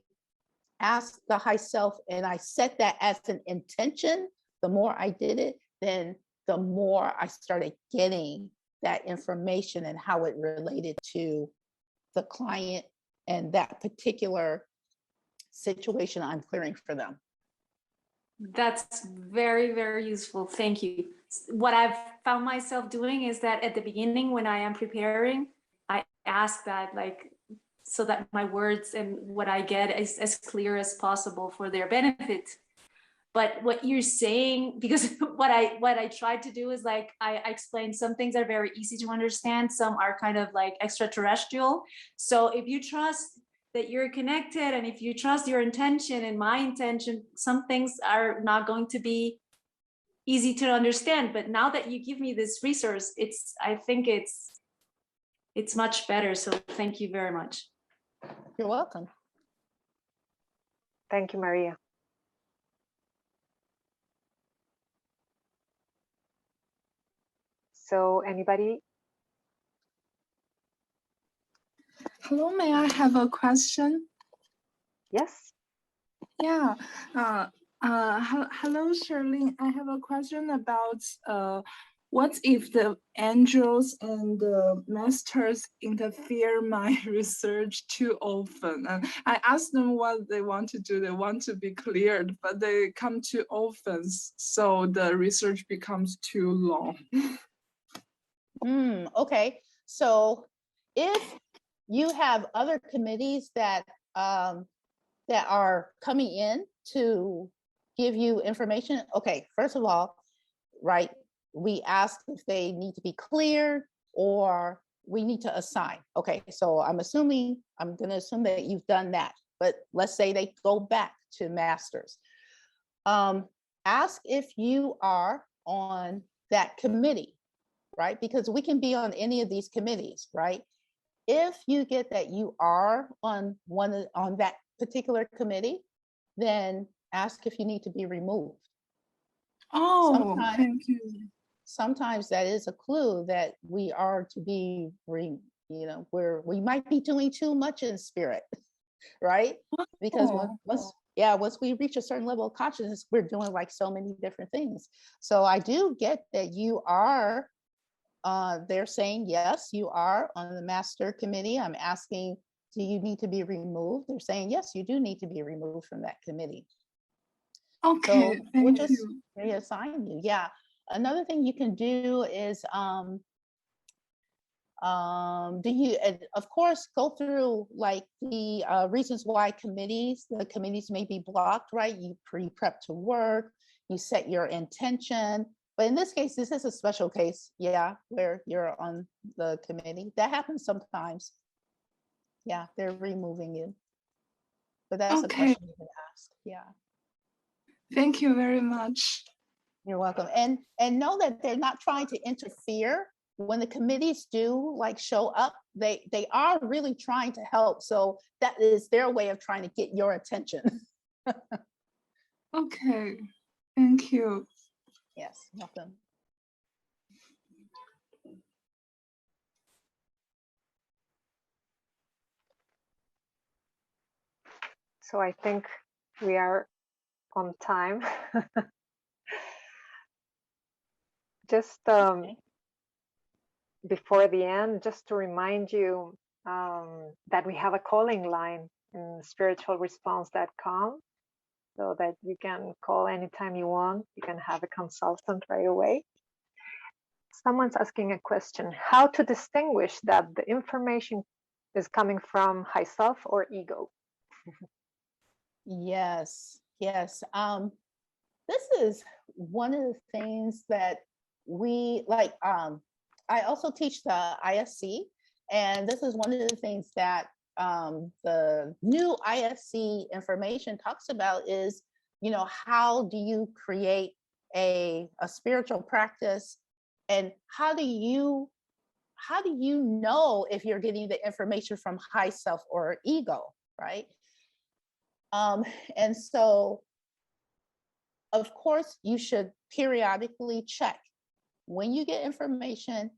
asked the high self and I set that as an intention, the more I did it, then the more I started getting that information and how it related to the client and that particular situation I'm clearing for them. That's very, very useful. Thank you. What I've found myself doing is that at the beginning, when I am preparing, I ask that, like, so that my words and what I get is as clear as possible for their benefit. But what you're saying, because what I tried to do is, like, I explained some things are very easy to understand, some are kind of like extraterrestrial. So if you trust that you're connected, and if you trust your intention and my intention, some things are not going to be easy to understand. But now that you give me this resource, I think it's much better. So thank you very much. You're welcome. Thank you, Maria. So anybody? Hello, may I have a question? Yes. Yeah. Hello, Shirlyn. I have a question about what if the angels and the masters interfere my research too often? And I ask them what they want to do. They want to be cleared, but they come too often, so the research becomes too long. Okay. So if you have other committees that are coming in to give you information, okay, first of all, right, we ask if they need to be cleared or we need to assign. Okay, so I'm going to assume that you've done that, but let's say they go back to masters. Ask if you are on that committee, right? Because we can be on any of these committees, right? If you get that you are on that particular committee, then ask if you need to be removed. Oh, thank you. Sometimes that is a clue that we are to be, we might be doing too much in spirit, right? Because yeah, once we reach a certain level of consciousness, we're doing like so many different things. So I do get that you are, they're saying, yes, you are on the master committee. I'm asking, do you need to be removed? They're saying, yes, you do need to be removed from that committee. Okay, So we'll thank just you. reassign you. Yeah. Another thing you can do is, do you, and of course, go through like the reasons why the committees may be blocked, right? You pre-prep to work, you set your intention. But in this case, this is a special case, yeah, where you're on the committee. That happens sometimes. Yeah, they're removing you. But that's a Okay, question you can ask. Yeah. thank you very much. You're welcome. And know that they're not trying to interfere. When the committees do like show up, they are really trying to help. So that is their way of trying to get your attention. Okay, thank you. Yes, welcome. So I think we are on time. Just before the end, just to remind you that we have a calling line in spiritualresponse.com, so that you can call anytime you want. You can have a consultant right away. Someone's asking a question: how to distinguish that the information is coming from high self or ego? Yes, yes. This is one of the things that we like. I also teach the ISC, and this is one of the things that the new ISC information talks about is, you know, how do you create a spiritual practice, and how do you know if you're getting the information from high self or ego, right? And so, of course, you should periodically check. When you get information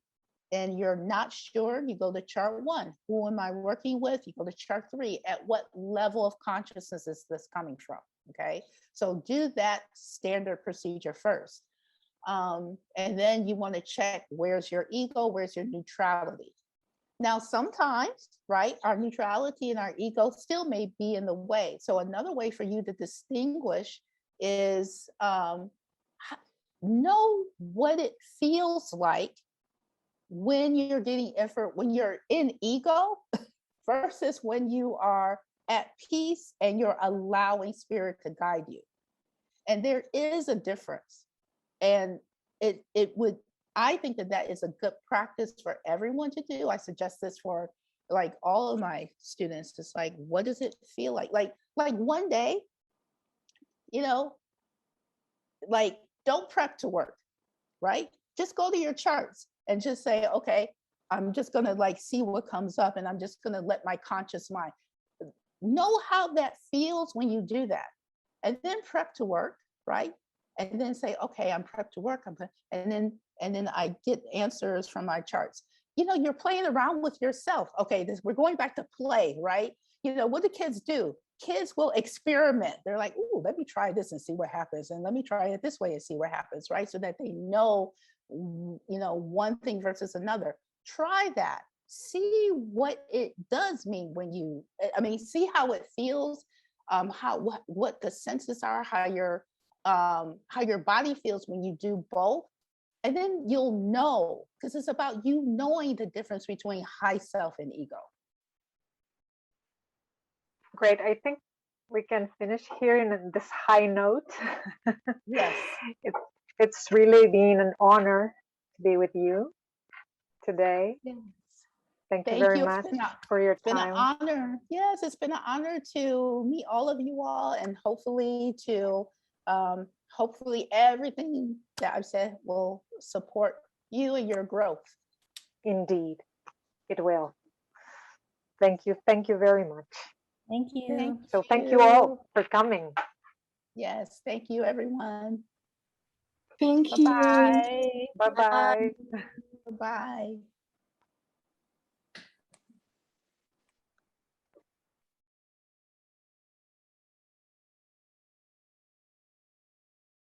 and you're not sure, you go to chart 1. Who am I working with? You go to chart 3. At what level of consciousness is this coming from? Okay, so do that standard procedure first. And then you want to check, where's your ego, where's your neutrality. Now, sometimes, right, our neutrality and our ego still may be in the way. So another way for you to distinguish is know what it feels like when you're getting effort, when you're in ego versus when you are at peace and you're allowing spirit to guide you. And there is a difference. And it would, I think that is a good practice for everyone to do. I suggest this for like all of my students. It's like, what does it feel like? Like one day, you know, like don't prep to work, right? Just go to your charts and just say, okay, I'm just gonna like see what comes up, and I'm just gonna let my conscious mind know how that feels when you do that. And then prep to work, right? And then say, okay, I'm prepped to work. And then I get answers from my charts. You know, you're playing around with yourself. Okay, we're going back to play, right? You know, what do kids do? Kids will experiment. They're like, ooh, let me try this and see what happens. And let me try it this way and see what happens, right? So that they know, you know, one thing versus another. Try that. See what it does mean when you, I mean, see how it feels, what the senses are, how your body feels when you do both. And then you'll know, because it's about you knowing the difference between high self and ego. Great. I think we can finish here in this high note. Yes. It's really been an honor to be with you today. Yes. Thank you very you. much for your time. It's been an honor. Yes, it's been an honor to meet all of you all, and hopefully everything that I've said will support you and your growth. Indeed, it will. Thank you. Thank you very much. Thank you. Thank you all for coming. Yes, thank you, everyone. Thank you. Bye-bye. Bye-bye. Bye-bye.